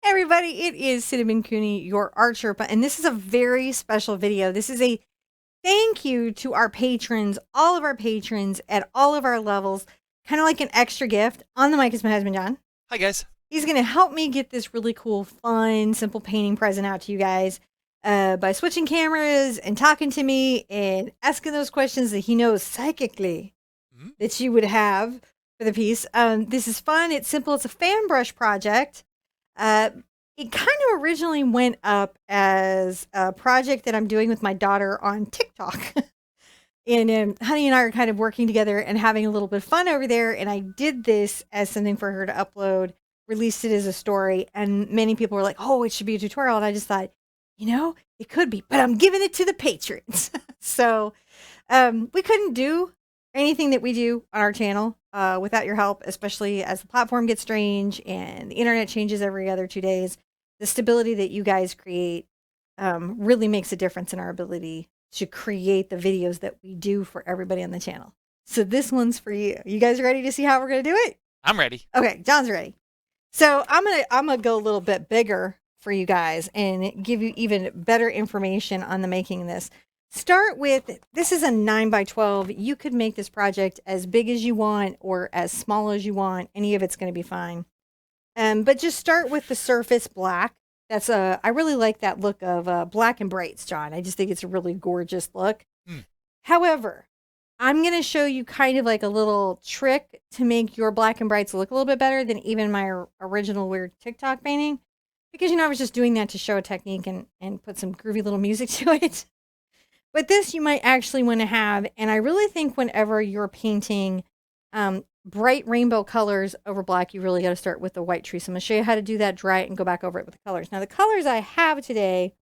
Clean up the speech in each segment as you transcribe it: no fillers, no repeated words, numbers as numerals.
Hey everybody, it is Cinnamon Cooney, your Art Sherpa, and this is a very special video. This is a thank you to our patrons, all of our patrons at all of our levels, kind of like an extra gift. On the mic is my husband, John. Hi, guys. He's going to help me get this really cool, fun, simple painting present out to you guys by switching cameras and talking to me and asking those questions that he knows psychically Mhm. that you would have for the piece. This is fun. It's simple. It's a fan brush project. Uh, it kind of originally went up as a project that I'm doing with my daughter on TikTok. And Honey and I are kind of working together and having a little bit of fun over there. And I did this as something for her to upload, released it as a story. And many people were like, oh, it should be a tutorial. And I just thought, it could be, but I'm giving it to the patrons. So we couldn't do anything that we do on our channel without your help, especially as the platform gets strange and the internet changes every other 2 days. The stability that you guys create really makes a difference in our ability to create the videos that we do for everybody on the channel. So this one's for you. You guys ready to see how we're gonna do it? I'm ready. Okay, John's ready. So I'm gonna go a little bit bigger for you guys and give you even better information on the making of this. Start with, this is a 9x12. You could make this project as big as you want or as small as you want. Any of it's going to be fine. But just start with the surface black. That's I really like that look of black and brights, John. I just think it's a really gorgeous look. Hmm. However, I'm going to show you kind of like a little trick to make your black and brights look a little bit better than even my original weird TikTok painting. Because, I was just doing that to show a technique and put some groovy little music to it. But this you might actually want to have, and I really think whenever you're painting bright rainbow colors over black, you really got to start with the white tree. So I'm going to show you how to do that, dry it, and go back over it with the colors. Now, the colors I have today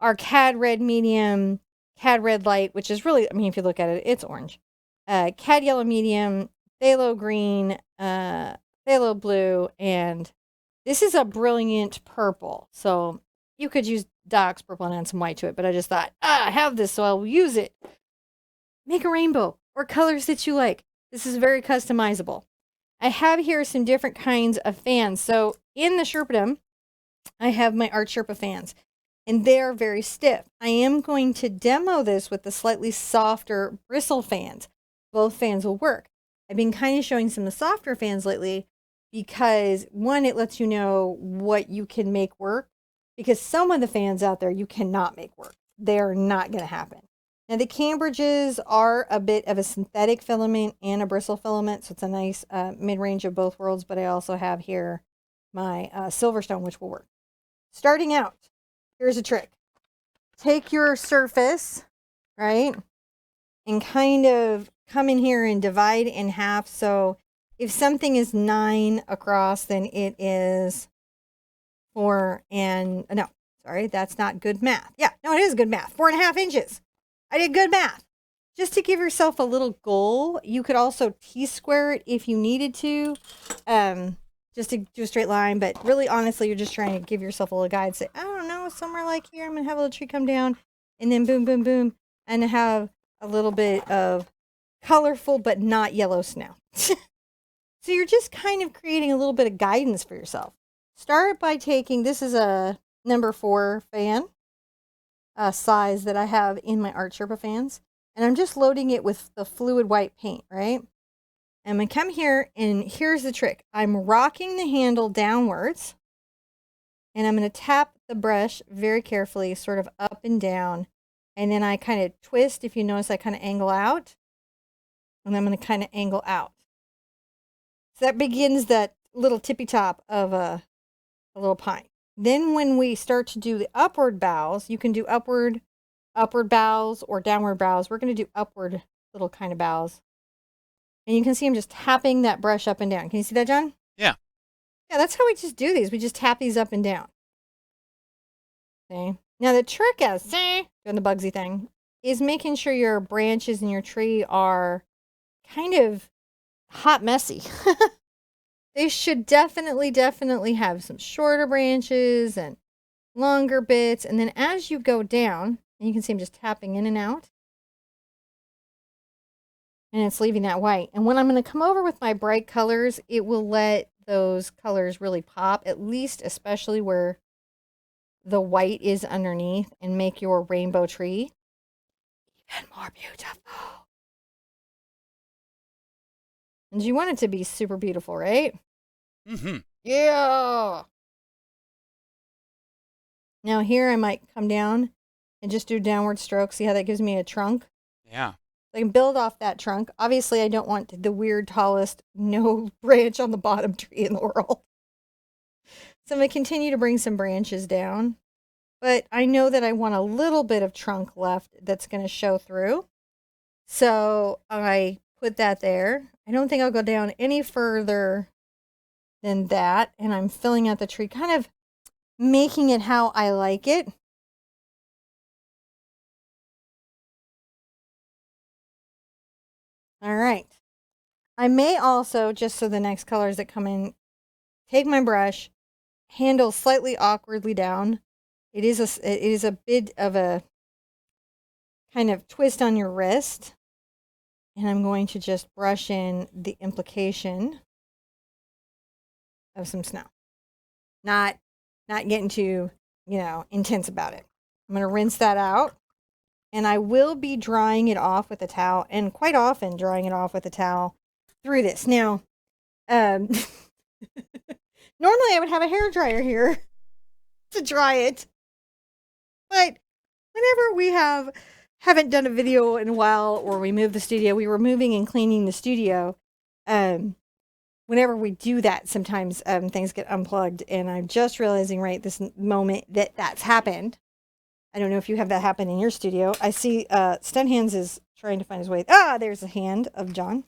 are Cad Red Medium, Cad Red Light, which is really, if you look at it, it's orange. Cad Yellow Medium, Phthalo Green, Phthalo Blue, and this is a brilliant purple. So you could use Doc's purple and add some white to it, but I just thought, I have this, so I'll use it. Make a rainbow or colors that you like. This is very customizable. I have here some different kinds of fans. So in the Sherpadom, I have my Art Sherpa fans, and they're very stiff. I am going to demo this with the slightly softer bristle fans. Both fans will work. I've been kind of showing some of the softer fans lately because, one, it lets you know what you can make work, because some of the fans out there you cannot make work. They're not going to happen. Now, the Cambridges are a bit of a synthetic filament and a bristle filament, so it's a nice mid-range of both worlds, but I also have here my Silverstone, which will work. Starting out, here's a trick. Take your surface, right, and kind of come in here and divide in half. So if something is 9 across, then it is 4 and, no, sorry, that's not good math. Yeah, no, it is good math. 4.5 inches. I did good math. Just to give yourself a little goal, you could also T-square it if you needed to, just to do a straight line. But really, honestly, you're just trying to give yourself a little guide. Say, I don't know, somewhere like here, I'm going to have a little tree come down, and then boom, boom, boom, and have a little bit of colorful but not yellow snow. So you're just kind of creating a little bit of guidance for yourself. Start by taking, this is a number 4 fan size that I have in my Art Sherpa fans. And I'm just loading it with the fluid white paint, right? I'm going to come here, and here's the trick. I'm rocking the handle downwards, and I'm going to tap the brush very carefully, sort of up and down. And then I kind of twist. If you notice, I kind of angle out. And I'm going to kind of angle out. So that begins that little tippy top of a little pine. Then when we start to do the upward bows, you can do upward bows or downward bows. We're going to do upward little kind of bows. And you can see I'm just tapping that brush up and down. Can you see that, John? Yeah. Yeah, that's how we just do these. We just tap these up and down. Okay. Now the trick is, doing the Bugsy thing, is making sure your branches in your tree are kind of hot messy. They should definitely have some shorter branches and longer bits. And then as you go down, and you can see I'm just tapping in and out. And it's leaving that white. And when I'm going to come over with my bright colors, it will let those colors really pop, at least especially where the white is underneath, and make your rainbow tree even more beautiful. And you want it to be super beautiful, right? Mm-hmm. Yeah. Now here I might come down and just do downward strokes. See how that gives me a trunk? Yeah. I can build off that trunk. Obviously, I don't want the weird tallest, no branch on the bottom tree in the world. So I'm going to continue to bring some branches down. But I know that I want a little bit of trunk left that's going to show through. So I put that there. I don't think I'll go down any further than that. And I'm filling out the tree, kind of making it how I like it. All right. I may also, just so the next colors that come in, take my brush, handle slightly awkwardly down. It is a bit of a kind of twist on your wrist. And I'm going to just brush in the implication of some snow. Not getting too, intense about it. I'm going to rinse that out. And I will be drying it off with a towel, and quite often drying it off with a towel through this. Now, normally I would have a hair dryer here to dry it. But whenever we haven't done a video in a while, or we moved the studio, we were moving and cleaning the studio. Whenever we do that, sometimes things get unplugged, and I'm just realizing right this moment that that's happened. I don't know if you have that happen in your studio. I see Stun Hands is trying to find his way. There's a hand of John.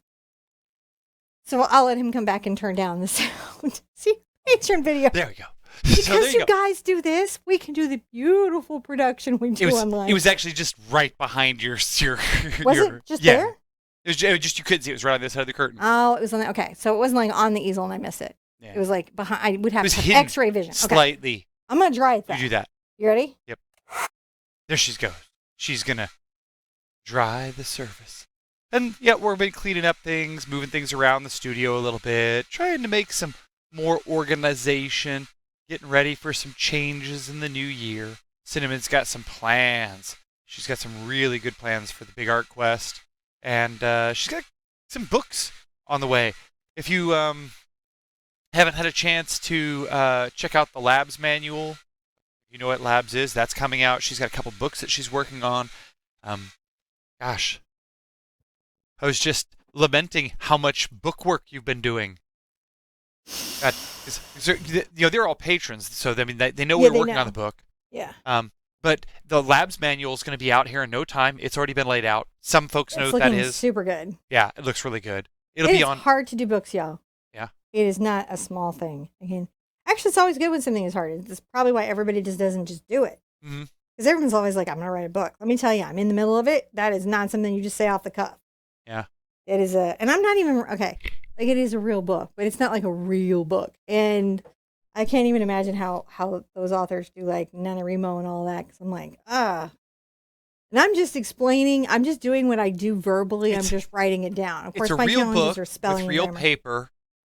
So I'll let him come back and turn down the sound. See, Patron video. There we go. Because you guys do this, we can do the beautiful production we do online. It was actually just right behind your Was it just there? It was just, you couldn't see it. It was right on this side of the curtain. Oh, it was on the, okay. So it wasn't like on the easel and I missed it. Yeah. It was like behind, I would have x-ray vision. Slightly. Okay. I'm going to dry it then. You do that. You ready? Yep. There she goes. She's going to dry the surface. And yeah, we've been cleaning up things, moving things around the studio a little bit, trying to make some more organization, getting ready for some changes in the new year. Cinnamon's got some plans. She's got some really good plans for the Big Art Quest. And she's got some books on the way. If you haven't had a chance to check out the Labs manual, you know what Labs is, that's coming out. She's got a couple books that she's working on. Gosh, I was just lamenting how much book work you've been doing. God, they're all patrons, so I mean they know we're working on the book. Yeah. But the Labs manual is going to be out here in no time. It's already been laid out. Some folks know what that is. Super good. Yeah, it looks really good. It's hard to do books, y'all. Yeah. It is not a small thing. Again, actually, it's always good when something is hard. It's probably why everybody just doesn't just do it. Mm-hmm. Because everyone's always like, I'm going to write a book. Let me tell you, I'm in the middle of it. That is not something you just say off the cuff. Yeah. It is and I'm not even, okay, like it is a real book, but it's not like a real book. And I can't even imagine how those authors do like NaNoWriMo and all that. Because I'm like, And I'm just explaining. I'm just doing what I do verbally. I'm just writing it down. Of course, my challenges are spelling. It's real paper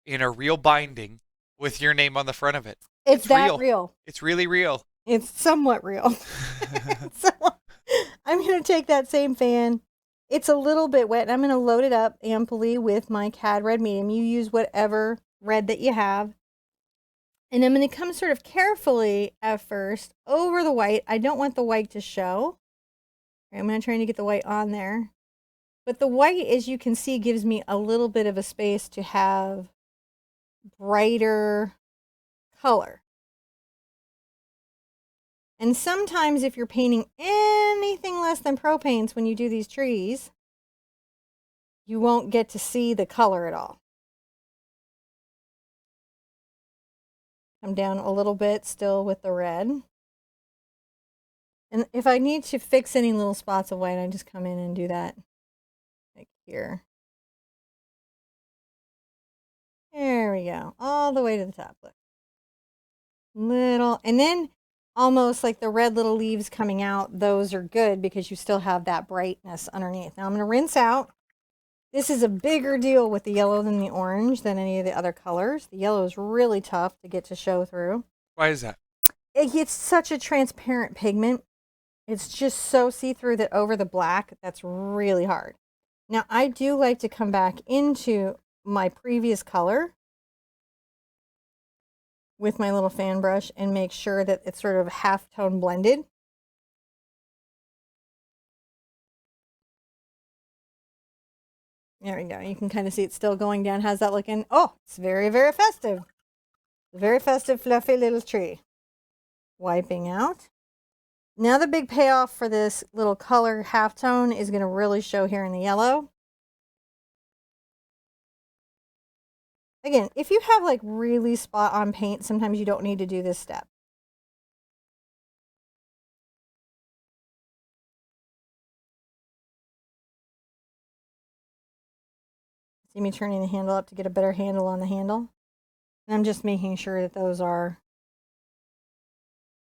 in a real binding with your name on the front of it. It's that real. It's really real. It's somewhat real. So I'm going to take that same fan. It's a little bit wet, and I'm going to load it up amply with my CAD red medium. You use whatever red that you have. And I'm going to come sort of carefully at first over the white. I don't want the white to show. I'm not trying to get the white on there. But the white, as you can see, gives me a little bit of a space to have brighter color. And sometimes if you're painting anything less than pro paints when you do these trees, you won't get to see the color at all. Come down a little bit still with the red. And if I need to fix any little spots of white, I just come in and do that. Like here. There we go. All the way to the top. Look. Little. And then almost like the red little leaves coming out. Those are good because you still have that brightness underneath. Now I'm going to rinse out This is a bigger deal with the yellow than the orange than any of the other colors. The yellow is really tough to get to show through. Why is that? It's such a transparent pigment. It's just so see-through that over the black, that's really hard. Now, I do like to come back into my previous color with my little fan brush and make sure that it's sort of half-tone blended. There we go. You can kind of see it's still going down. How's that looking? Oh, it's very, very festive. Very festive, fluffy little tree. Wiping out. Now the big payoff for this little color halftone is going to really show here in the yellow. Again, if you have like really spot on paint, sometimes you don't need to do this step. See me turning the handle up to get a better handle on the handle? And I'm just making sure that those are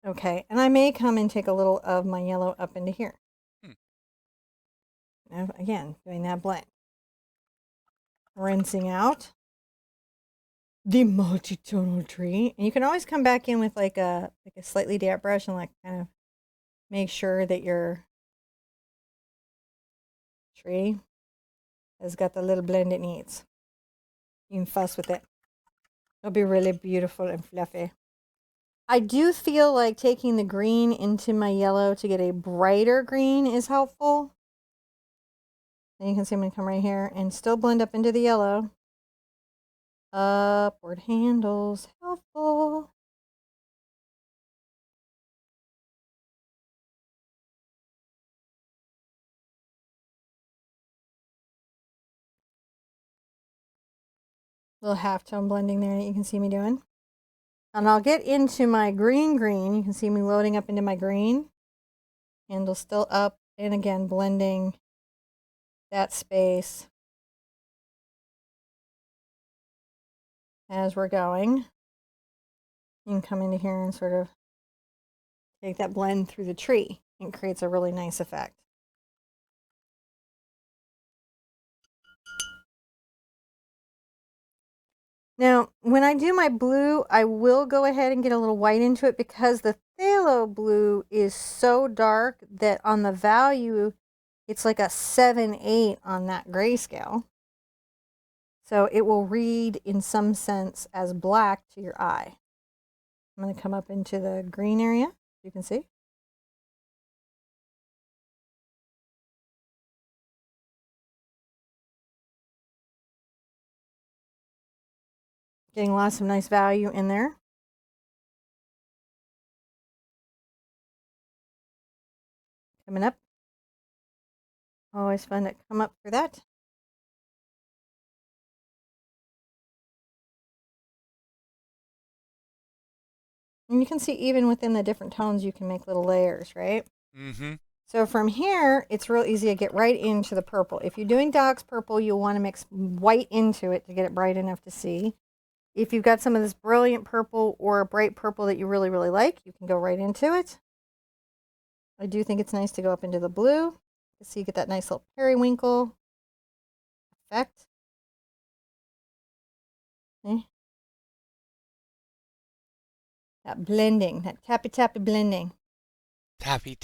okay. And I may come and take a little of my yellow up into here. Now, again, doing that blend. Rinsing out the multi-tonal tree. And you can always come back in with like a slightly damp brush and like kind of make sure that your tree has got the little blend it needs. You can fuss with it. It'll be really beautiful and fluffy. I do feel like taking the green into my yellow to get a brighter green is helpful. And you can see I'm going to come right here and still blend up into the yellow. Upward handles, helpful. Little halftone blending there that you can see me doing. And I'll get into my green. You can see me loading up into my green. Handle still up, and again, blending that space as we're going. You can come into here and sort of take that blend through the tree. It creates a really nice effect. Now, when I do my blue, I will go ahead and get a little white into it because the phthalo blue is so dark that on the value, it's like a 7/8 on that grayscale. So it will read in some sense as black to your eye. I'm going to come up into the green area, you can see. Getting lots of nice value in there. Coming up. Always fun to come up for that. And you can see even within the different tones, you can make little layers, right? Mm-hmm. So from here, it's real easy to get right into the purple. If you're doing Doc's purple, you'll want to mix white into it to get it bright enough to see. If you've got some of this brilliant purple or a bright purple that you really, really like, you can go right into it. I do think it's nice to go up into the blue. So you get that nice little periwinkle effect. Okay. That blending, that tappy blending. Tappy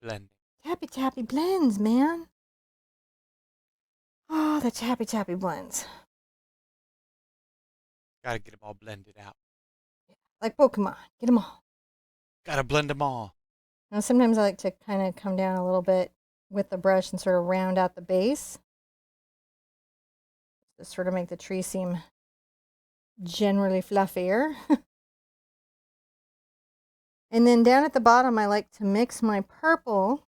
blending. Tappy blends, man. Oh, the tappy blends. Gotta get them all blended out. Like Pokemon, get them all. Gotta blend them all. Now, sometimes I like to kind of come down a little bit with the brush and sort of round out the base. To sort of make the tree seem generally fluffier. And then down at the bottom, I like to mix my purple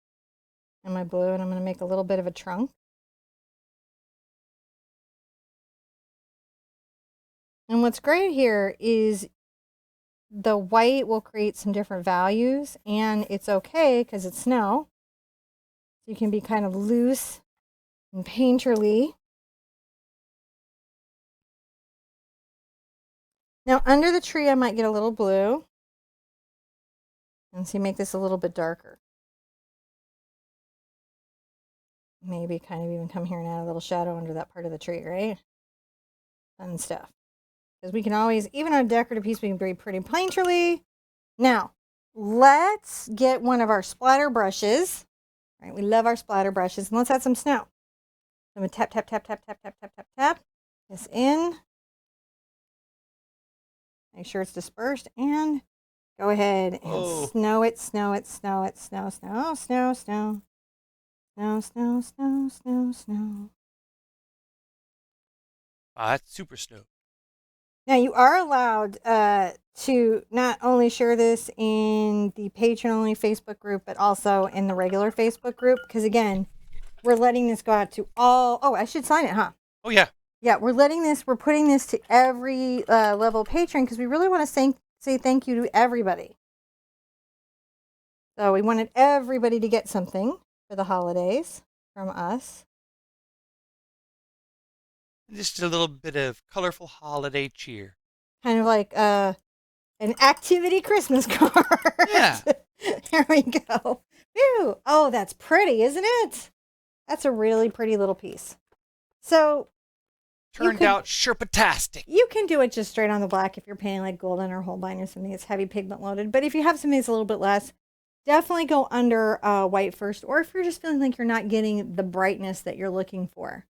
and my blue, and I'm going to make a little bit of a trunk. And what's great here is the white will create some different values, and it's okay because it's snow. So you can be kind of loose and painterly. Now under the tree, I might get a little blue. And see, make this a little bit darker. maybe kind of even come here and add a little shadow under that part of the tree, right? Fun stuff. Because we can always, even on a decorative piece, we can be pretty painterly. Now, let's get one of our splatter brushes. Right, we love our splatter brushes. And let's add some snow. I'm going to tap, tap, tap, tap, tap, tap, tap, tap, tap this in. Make sure it's dispersed and go ahead and snow it, snow it, snow it, snow, snow, snow, snow. Snow, snow, snow, snow, snow. That's super snow. Now, you are allowed to not only share this in the patron-only Facebook group, but also in the regular Facebook group. Because, again, we're letting this go out to all... Oh, I should sign it, huh? Oh, yeah. Yeah, we're putting this to every level patron because we really want to say thank you to everybody. So we wanted everybody to get something for the holidays from us. Just a little bit of colorful holiday cheer. Kind of like an activity Christmas card. Yeah. There we go. Ew. Oh, that's pretty, isn't it? That's a really pretty little piece. So turned out Sherpatastic. You can do it just straight on the black if you're painting like golden or Holbein or something that's heavy pigment loaded. But if you have something that's a little bit less, definitely go under white first. Or if you're just feeling like you're not getting the brightness that you're looking for.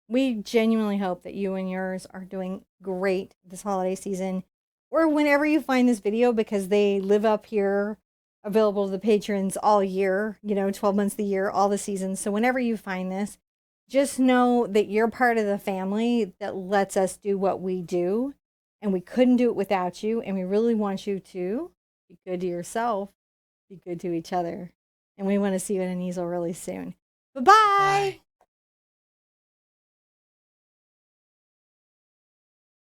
We genuinely hope that you and yours are doing great this holiday season. Or whenever you find this video, because they live up here available to the patrons all year, 12 months of the year, all the seasons. So whenever you find this, just know that you're part of the family that lets us do what we do. And we couldn't do it without you. And we really want you to be good to yourself, be good to each other. And we want to see you at an easel really soon. Bye-bye. Bye.